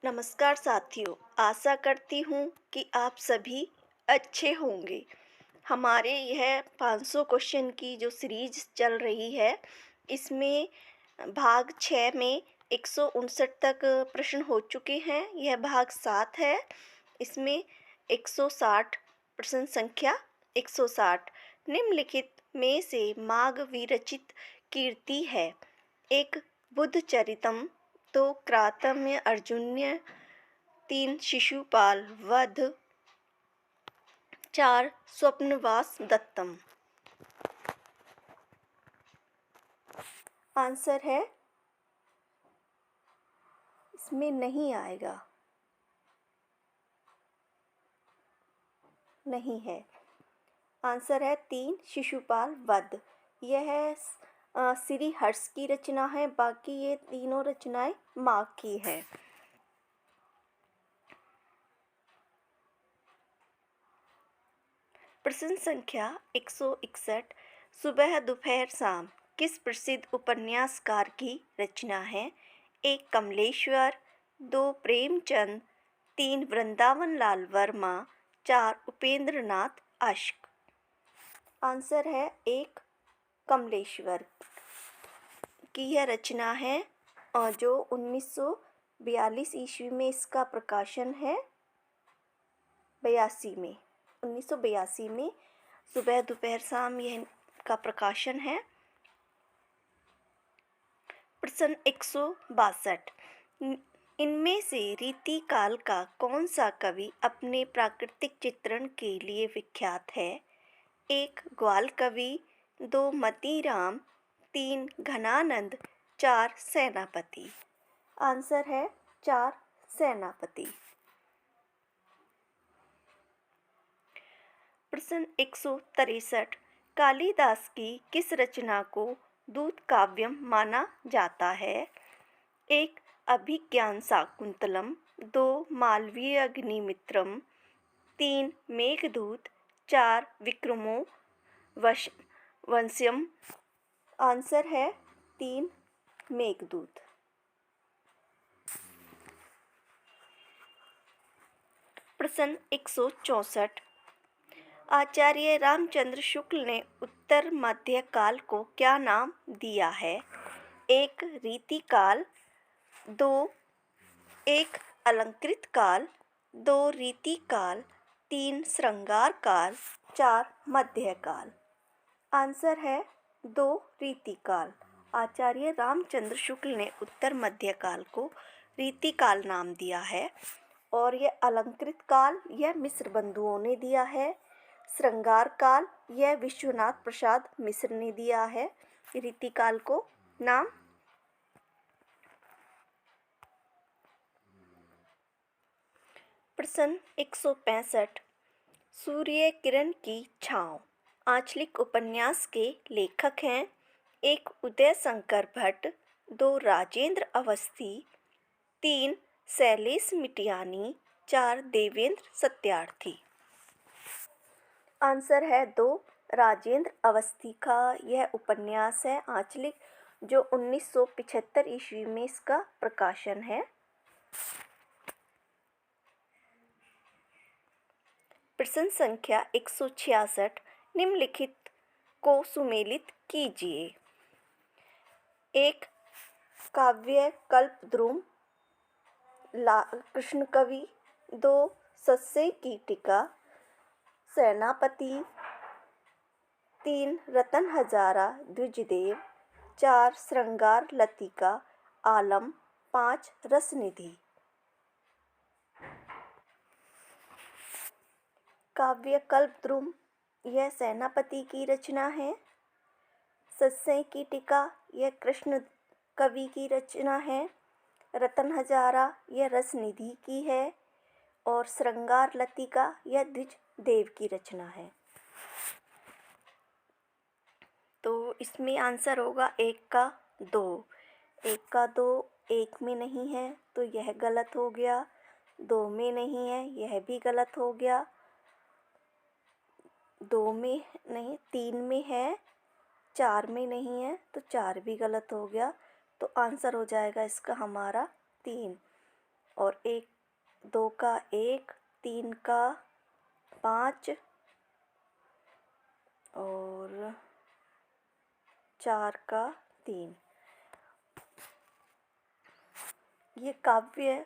नमस्कार साथियों, आशा करती हूँ कि आप सभी अच्छे होंगे। हमारे यह 500 क्वेश्चन की जो सीरीज चल रही है, इसमें भाग 6 में 159 तक प्रश्न हो चुके हैं। यह भाग 7 है। इसमें 160 प्रश्न संख्या 160 निम्नलिखित में से माघ विरचित कीर्ति है। एक बुद्ध चरितम, दो क्रातम्य अर्जुन्य, तीन शिशुपाल वध, चार स्वप्नवास दत्तम। आंसर है इसमें नहीं आएगा, नहीं है। आंसर है तीन शिशुपाल वध। यह श्री हर्ष की रचना है, बाकी ये तीनों रचनाएं माघ की है। प्रश्न संख्या 161, सुबह दोपहर शाम किस प्रसिद्ध उपन्यासकार की रचना है? एक कमलेश्वर, दो प्रेमचंद, तीन वृंदावन लाल वर्मा, चार उपेंद्र नाथ अश्क। आंसर है एक कमलेश्वर की यह रचना है और जो 1942 ईस्वी में इसका प्रकाशन है। 1982 में सुबह दोपहर शाम यह का प्रकाशन है। प्रश्न 162, इनमें से रीतिकाल का कौन सा कवि अपने प्राकृतिक चित्रण के लिए विख्यात है? एक ग्वाल कवि, दो मतीराम, तीन घनानंद, चार सेनापति। आंसर है चार सेनापति। प्रश्न 163, कालिदास की किस रचना को दूत काव्यम माना जाता है? एक अभिज्ञान शाकुंतलम, दो मालवीय अग्निमित्रम, तीन मेघदूत, चार विक्रमो वंश्यम। आंसर है तीन मेघदूत। प्रश्न 164, आचार्य रामचंद्र शुक्ल ने उत्तर मध्य काल को क्या नाम दिया है? एक रीतिकाल, दो एक अलंकृत काल, दो रीतिकाल, तीन श्रृंगार काल, चार मध्यकाल। आंसर है दो रीतिकाल। आचार्य रामचंद्र शुक्ल ने उत्तर मध्यकाल को रीतिकाल नाम दिया है और यह अलंकृत काल यह मिश्र बंधुओं ने दिया है। श्रृंगार काल यह विश्वनाथ प्रसाद मिश्र ने दिया है रीतिकाल को नाम। प्रश्न 165, सूर्य किरण की छाँव आंचलिक उपन्यास के लेखक हैं? एक उदय शंकर भट्ट, दो राजेंद्र अवस्थी, तीन शैलेश मिटियानी, चार देवेंद्र सत्यार्थी। आंसर है दो राजेंद्र अवस्थी का यह उपन्यास है आंचलिक, जो 1975 ईस्वी में इसका प्रकाशन है। प्रश्न संख्या 166, निम्नलिखित को सुमेलित कीजिए। एक काव्य कल्पद्रुम कृष्ण कवि, दो सस्से की टीका सेनापति, तीन रतन हजारा द्विजदेव, चार श्रृंगार लतिका आलम, पांच रसनिधि। काव्य कल्पद्रुम यह सेनापति की रचना है। सस्से की टीका यह कृष्ण कवि की रचना है। रतन हजारा यह रसनिधि की है और श्रृंगार लतिका यह द्विज देव की रचना है। तो इसमें आंसर होगा एक का दो। एक का दो एक में नहीं है तो यह गलत हो गया, दो में नहीं है यह भी गलत हो गया, दो में नहीं तीन में है, चार में नहीं है तो चार भी गलत हो गया। तो आंसर हो जाएगा इसका हमारा तीन। और 2 का 1, 3 का 5 और 4 का 3। ये काव्य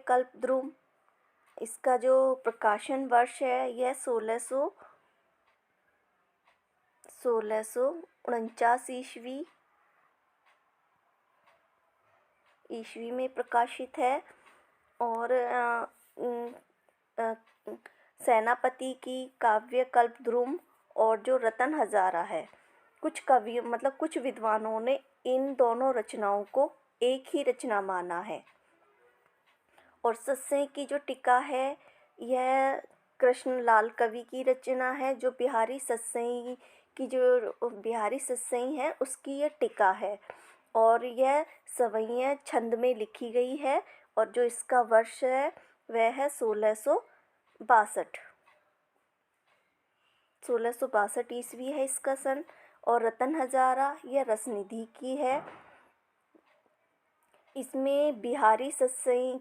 कल्पद्रुम, इसका जो प्रकाशन वर्ष है यह 1649 ईस्वी में प्रकाशित है। और सेनापति की काव्य कल्पद्रुम और जो रतन हजारा है, कुछ विद्वानों ने इन दोनों रचनाओं को एक ही रचना माना है। और सत्सई की जो टीका है यह कृष्णलाल कवि की रचना है। जो बिहारी सत्सई है उसकी यह टीका है और यह सवैया छंद में लिखी गई है। और जो इसका वर्ष है वह है 1662 ईस्वी है इसका सन। और रतन हजारा यह रसनिधि की है। इसमें बिहारी सत्सई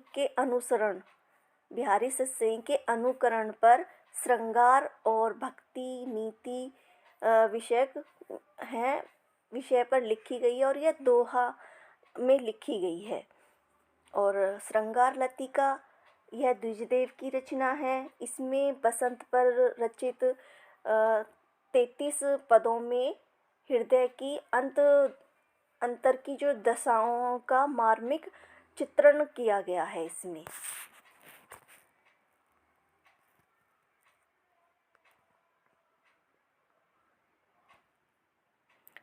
के अनुकरण पर श्रृंगार और भक्ति नीति विषय पर लिखी गई है और यह दोहा में लिखी गई है। और श्रृंगार लतिका यह द्विजदेव की रचना है। इसमें बसंत पर रचित 33 पदों में हृदय की अंतर की जो दशाओं का मार्मिक चित्रण किया गया है इसमें।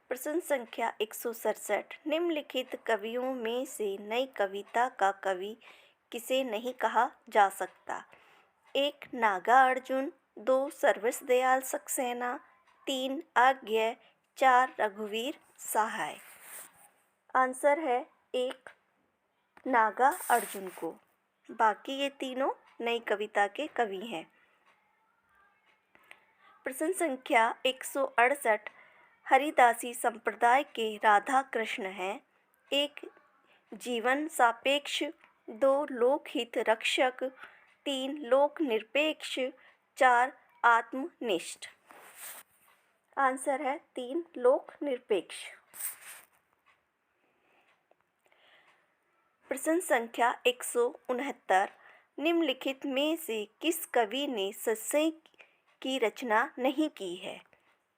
प्रश्न संख्या 167, निम्नलिखित कवियों में से नई कविता का कवि किसे नहीं कहा जा सकता? 1 नागार्जुन, 2 सर्विस दयाल सक्सेना, 3 अज्ञेय, 4 रघुवीर सहाय। आंसर है 1 नागार्जुन को। बाकी ये तीनों नई कविता के कवि हैं। प्रश्न संख्या 168, हरिदासी संप्रदाय के राधा कृष्ण हैं। 1 जीवन सापेक्ष, 2 लोकहित रक्षक, 3 लोक निरपेक्ष, 4 आत्मनिष्ठ। आंसर है 3 लोक निरपेक्ष। प्रश्न संख्या 169, निम्नलिखित में से किस कवि ने सत्सई की रचना नहीं की है?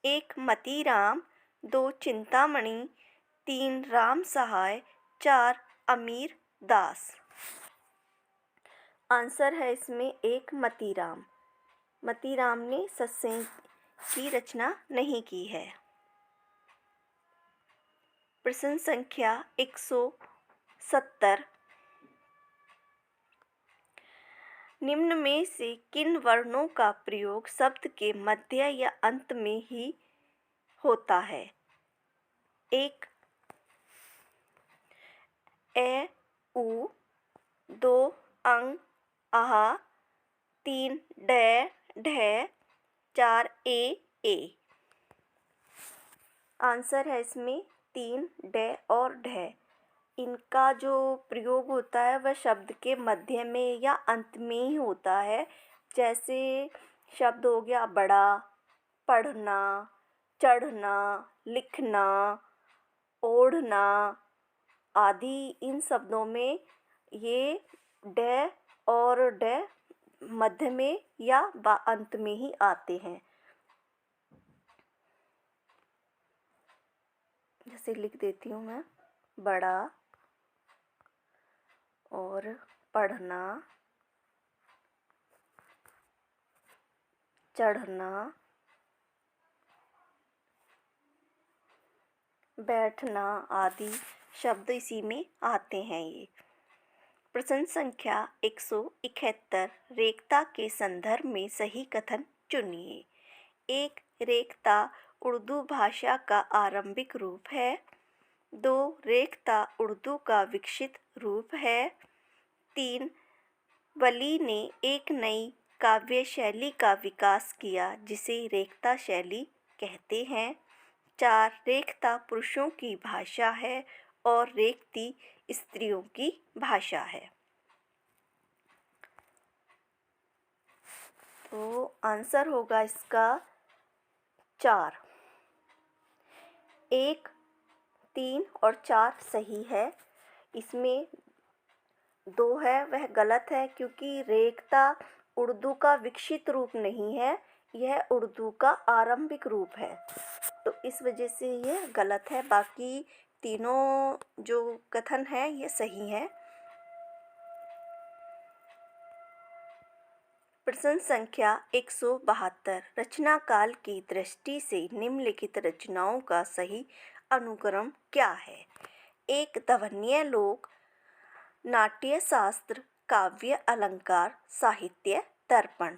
1 मतीराम, 2 चिंतामणि, 3 राम सहाय, 4 अमीर दास। आंसर है इसमें 1 मतीराम। मतीराम ने सत्सई की रचना नहीं की है। प्रश्न संख्या 170, निम्न में से किन वर्णों का प्रयोग शब्द के मध्य या अंत में ही होता है? 1 ए उ, 2 अंग आहा, 3 डै ढै, 4 ए। आंसर है इसमें 3 डै और ढै। इनका जो प्रयोग होता है वह शब्द के मध्य में या अंत में ही होता है। जैसे शब्द हो गया बड़ा, पढ़ना, चढ़ना, लिखना, ओढ़ना आदि। इन शब्दों में ये डै और डै मध्य में या अंत में ही आते हैं। जैसे लिख देती हूँ मैं, बड़ा और पढ़ना, चढ़ना, बैठना आदि शब्द इसी में आते हैं ये। प्रश्न संख्या 171, रेखता के संदर्भ में सही कथन चुनिए। 1 रेखता उर्दू भाषा का आरंभिक रूप है। 2 रेखता उर्दू का विकसित रूप है। 3 वली ने एक नई काव्य शैली का विकास किया जिसे रेखता शैली कहते हैं। 4 रेखता पुरुषों की भाषा है और रेखती स्त्रियों की भाषा है। तो आंसर होगा इसका 4। 1, 3 और 4 सही है। इसमें 2 है वह गलत है, क्योंकि रेखता उर्दू का विकसित रूप नहीं है, यह उर्दू का आरंभिक रूप है। तो इस वजह से ये गलत है। बाकी तीनों जो कथन है ये सही है। प्रश्न संख्या 172। रचना काल की दृष्टि से निम्नलिखित रचनाओं का सही अनुक्रम क्या है? 1 ध्वन्य लोक, नाट्य शास्त्र, काव्य अलंकार, साहित्य दर्पण।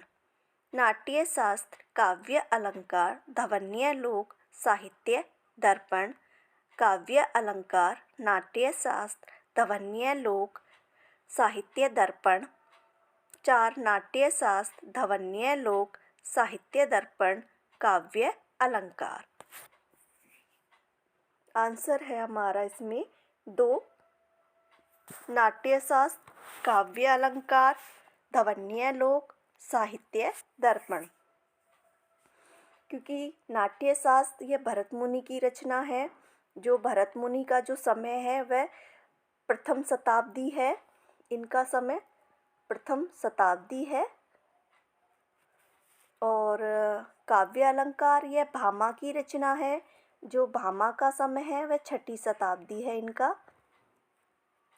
नाट्य शास्त्र, काव्य अलंकार, ध्वन्य लोक, साहित्य दर्पण। काव्य अलंकार, नाट्य शास्त्र, ध्वन्य लोक, साहित्य दर्पण। 4 नाट्य शास्त्र, ध्वन्य लोक, साहित्य दर्पण, काव्य अलंकार। आंसर है हमारा इसमें 2 नाट्य शास्त्र, काव्य अलंकार, ध्वन्य लोक, साहित्य दर्पण। क्योंकि नाट्य शास्त्र ये भरत मुनि की रचना है। जो भरत मुनि का जो समय है वह प्रथम शताब्दी है। इनका समय प्रथम शताब्दी है। और काव्य अलंकार यह भामा की रचना है। जो भामा का समय है वह 6ठी शताब्दी है, इनका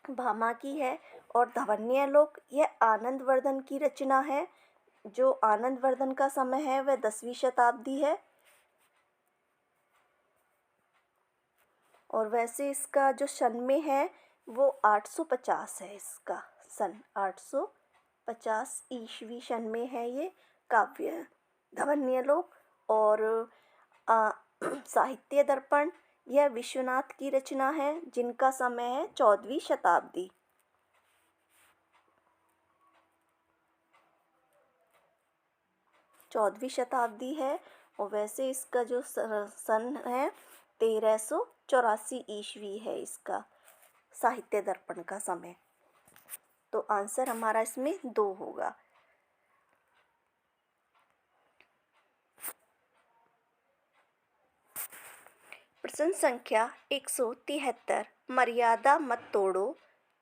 भामा की है। और ध्वन्य लोक यह आनंदवर्धन की रचना है। जो आनंदवर्धन का समय है वह 10वीं शताब्दी है। और वैसे इसका जो सन में है वो 850 है। इसका सन 850 ईस्वी सन में है ये काव्य ध्वन्य लोक। और साहित्य दर्पण यह विश्वनाथ की रचना है, जिनका समय है 14वीं शताब्दी। चौदहवीं शताब्दी है। और वैसे इसका जो सन है 1384 ईस्वी है इसका साहित्य दर्पण का समय। तो आंसर हमारा इसमें 2 होगा। प्रश्न संख्या 173। मर्यादा मत तोड़ो,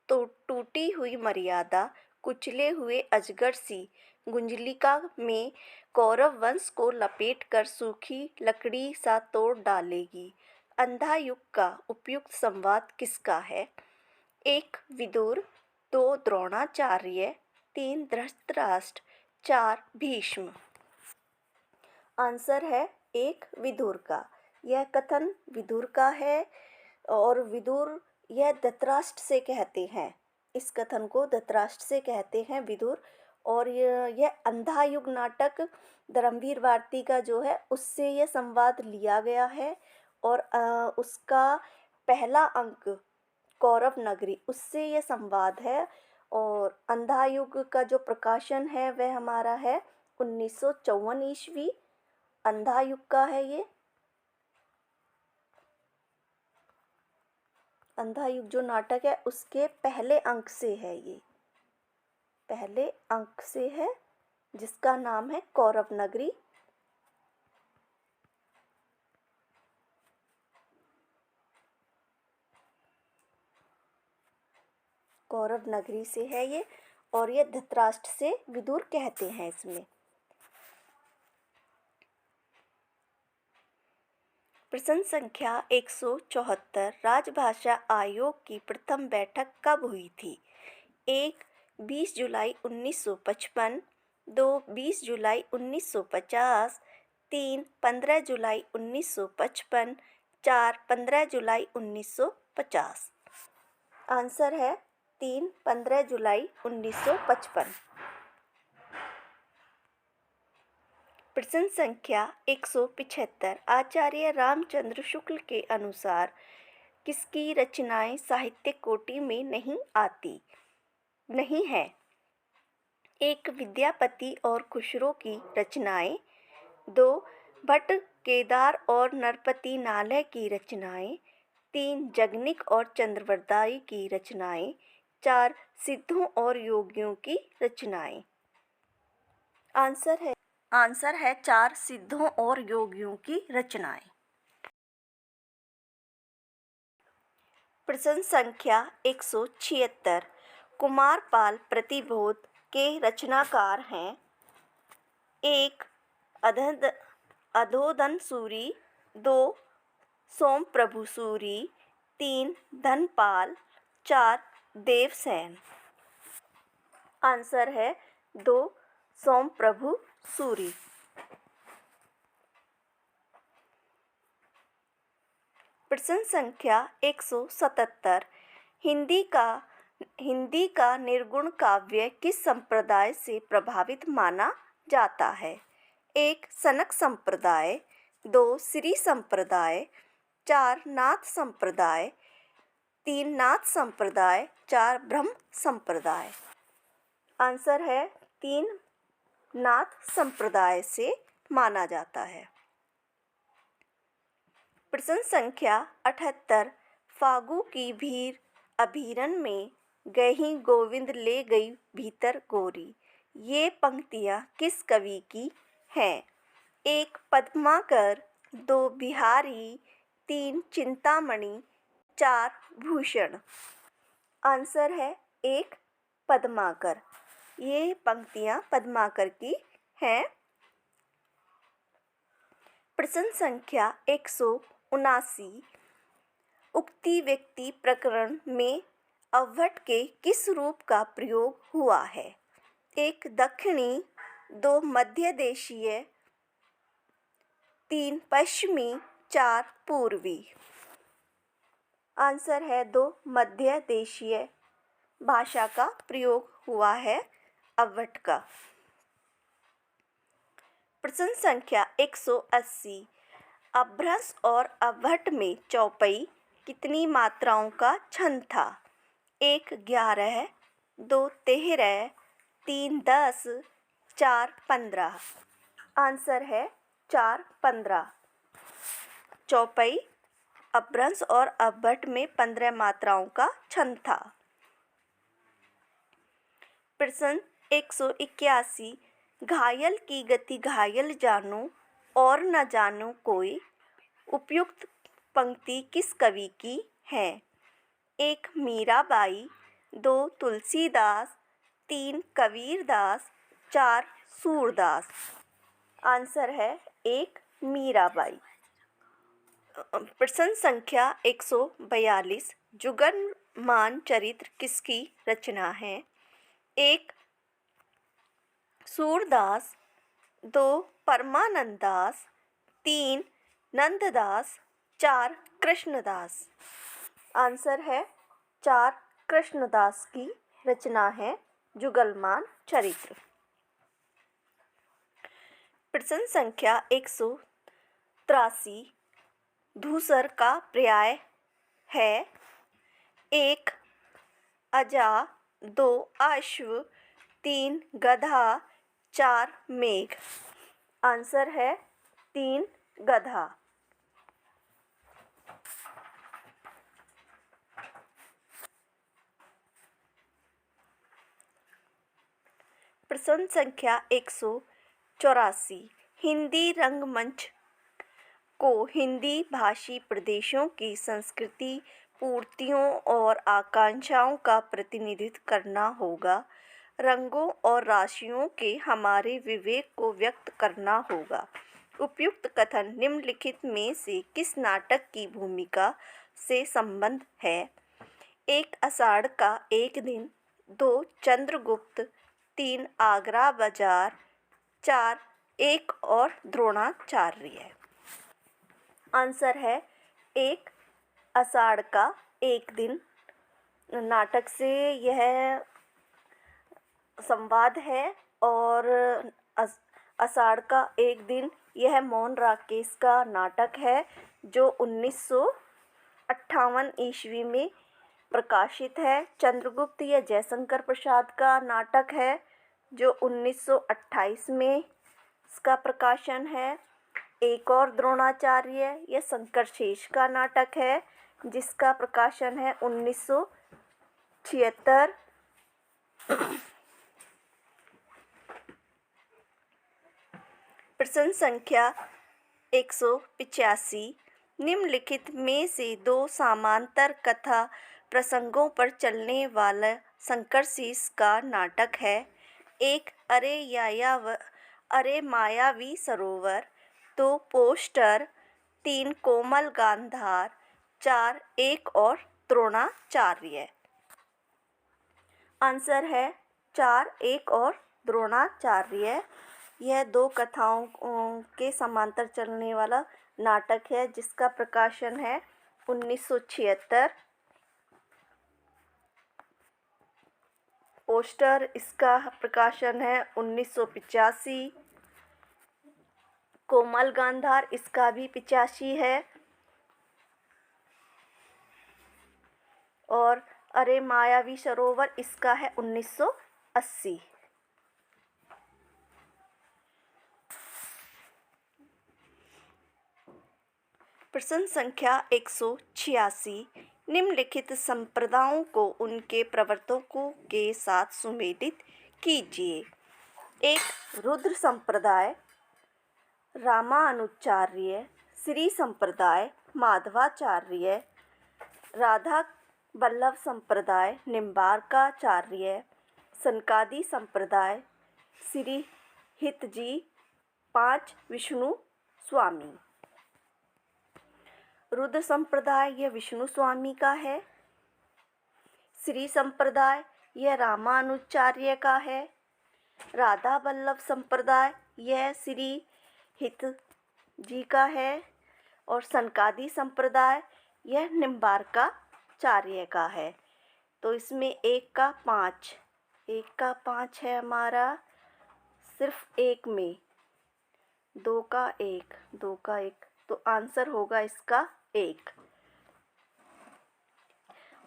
तो टूटी हुई मर्यादा कुचले हुए अजगर सी गुंजलिका में कौरव वंश को लपेटकर सूखी लकड़ी सा तोड़ डालेगी। अंधा युग का उपयुक्त संवाद किसका है? 1 विदुर, 2 द्रोणाचार्य, 3 धृतराष्ट्र, 4 भीष्म। आंसर है 1 विदुर का। यह कथन विदुर का है। और विदुर यह धृतराष्ट्र से कहते हैं। इस कथन को धृतराष्ट्र से कहते हैं विदुर। और यह अंधा युग नाटक धर्मवीर भारती का जो है उससे यह संवाद लिया गया है। और उसका पहला अंक कौरव नगरी, उससे यह संवाद है। और अंधा युग का जो प्रकाशन है वह हमारा है 1954 ईस्वी। अंधा युग का है ये। अंधा युग जो नाटक है उसके पहले अंक से है, ये पहले अंक से है, जिसका नाम है कौरव नगरी। कौरव नगरी से है ये। और ये धृतराष्ट्र से विदुर कहते हैं इसमें। प्रश्न संख्या 174। राजभाषा आयोग की प्रथम बैठक कब हुई थी? 1 20 जुलाई 1955, 2 20 जुलाई 1950, 3 15 जुलाई 1955, 4 15 जुलाई 1950। आंसर है 3 15 जुलाई 1955। प्रश्न संख्या 175। आचार्य रामचंद्र शुक्ल के अनुसार किसकी रचनाएं साहित्य कोटि में नहीं है? 1 विद्यापति और खुसरो की रचनाएं, 2 भट्ट केदार और नरपति नालय की रचनाएं, 3 जगनिक और चंद्रवरदाई की रचनाएं। 4 सिद्धों और योगियों की रचनाएं। आंसर है 4 सिद्धों और योगियों की रचनाएं। प्रश्न संख्या 176। कुमारपाल प्रतिबोध के रचनाकार हैं। 1 अधोधन सूरी, 2 सोमप्रभु सूरी, 3 धनपाल, 4 देवसेन। आंसर है 2 सोमप्रभु सूरी। प्रश्न संख्या 177। हिंदी का निर्गुण काव्य किस संप्रदाय से प्रभावित माना जाता है? 1 सनक संप्रदाय, 2 श्री संप्रदाय, 4 नाथ संप्रदाय, 3 नाथ संप्रदाय, 4 ब्रह्म संप्रदाय। आंसर है 3 नाथ संप्रदाय से माना जाता है। प्रश्न संख्या 78। फागु की भीर अभीरन में गही गोविंद ले गई भीतर गोरी। ये पंक्तियाँ किस कवि की हैं? 1 पद्माकर, 2 बिहारी, 3 चिंतामणि, 4 भूषण। आंसर है 1 पद्माकर। ये पंक्तियाँ पद्माकर की हैं। प्रश्न संख्या 179। उक्ति व्यक्ति प्रकरण में अवहट के किस रूप का प्रयोग हुआ है? 1 दक्षिणी, 2 मध्य देशीय, 3 पश्चिमी, 4 पूर्वी। आंसर है 2 मध्य देशीय भाषा का प्रयोग हुआ है अवहट का। प्रश्न संख्या 180। अपभ्रंश और अवहट में चौपाई कितनी मात्राओं का छंद था? 1 11, 2 13, 3 10, 4 15। आंसर है 4 15। चौपाई, अपभ्रंश और अवहट में 15 मात्राओं का छंद था। प्रश्न 181। घायल की गति घायल जानो और न जानो कोई। उपयुक्त पंक्ति किस कवि की है? 1 मीराबाई, 2 तुलसीदास, 3 कबीरदास, 4 सूरदास। आंसर है 1 मीराबाई। प्रश्न संख्या 142। जुगलमान चरित्र किसकी रचना है? 1 सूरदास, 2 परमानंदास, 3 नंददास, 4 कृष्णदास। आंसर है 4 कृष्णदास की रचना है जुगलमान चरित्र। प्रश्न संख्या 183। धूसर का पर्याय है? 1 अजा, 2 अश्व, 3 गधा, 4 मेघ। आंसर है 3 गधा। प्रश्न संख्या 184। हिंदी रंगमंच को हिंदी भाषी प्रदेशों की संस्कृति, पूर्तियों और आकांक्षाओं का प्रतिनिधित्व करना होगा। रंगों और राशियों के हमारे विवेक को व्यक्त करना होगा। उपयुक्त कथन निम्नलिखित में से किस नाटक की भूमिका से संबद्ध है? 1 आषाढ़ का एक दिन, 2 चंद्रगुप्त, 3 आगरा बाजार, 4 एक और द्रोणाचार्य। आंसर है 1 आषाढ़ का एक दिन। नाटक से यह संवाद है और आषाढ़ का एक दिन यह मोहन राकेश का नाटक है जो 1958 ईस्वी में प्रकाशित है। चंद्रगुप्त यह जयशंकर प्रसाद का नाटक है जो 1928 में इसका प्रकाशन है। एक और द्रोणाचार्य यह शंकर शेष का नाटक है जिसका प्रकाशन है 1976। प्रश्न संख्या 185। निम्नलिखित में से दो समांतर कथा प्रसंगों पर चलने वाला शंकरशीष का नाटक है। एक अरे मायावी सरोवर, 2 पोस्टर, 3 कोमल गांधार, 4 एक और द्रोणाचार्य। आंसर है 4 एक और द्रोणाचार्य। यह दो कथाओं के समांतर चलने वाला नाटक है जिसका प्रकाशन है 1976। पोस्टर इसका प्रकाशन है 1985। कोमल गांधार इसका भी 85 है। और अरे मायावी सरोवर इसका है 1980। प्रश्न संख्या 186। निम्नलिखित संप्रदायों को उनके प्रवर्तकों के साथ सुमेलित कीजिए। 1 रुद्र संप्रदाय, रामानुजाचार्य, श्री संप्रदाय, माधवाचार्य, राधा वल्लभ संप्रदाय, निम्बार्काचार्य, सनकादि संप्रदाय, श्री हितजी, 5 विष्णु स्वामी। रुद्र संप्रदाय यह विष्णु स्वामी का है। श्री संप्रदाय यह रामानुजाचार्य का है। राधा वल्लभ संप्रदाय यह श्री हित जी का है। और सनकादि संप्रदाय यह निम्बार्काचार्य का है। तो इसमें 1 का 5 है हमारा, सिर्फ 1 में 2 का 1, तो आंसर होगा इसका 1।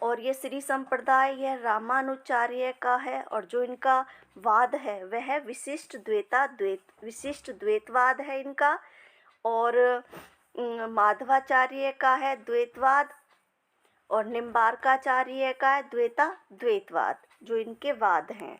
और ये श्री संप्रदाय यह रामानुजाचार्य का है और जो इनका वाद है वह विशिष्ट द्वैतवाद है इनका। और माधवाचार्य का है द्वैतवाद और निम्बार्काचार्य का है द्वैतवाद, जो इनके वाद हैं।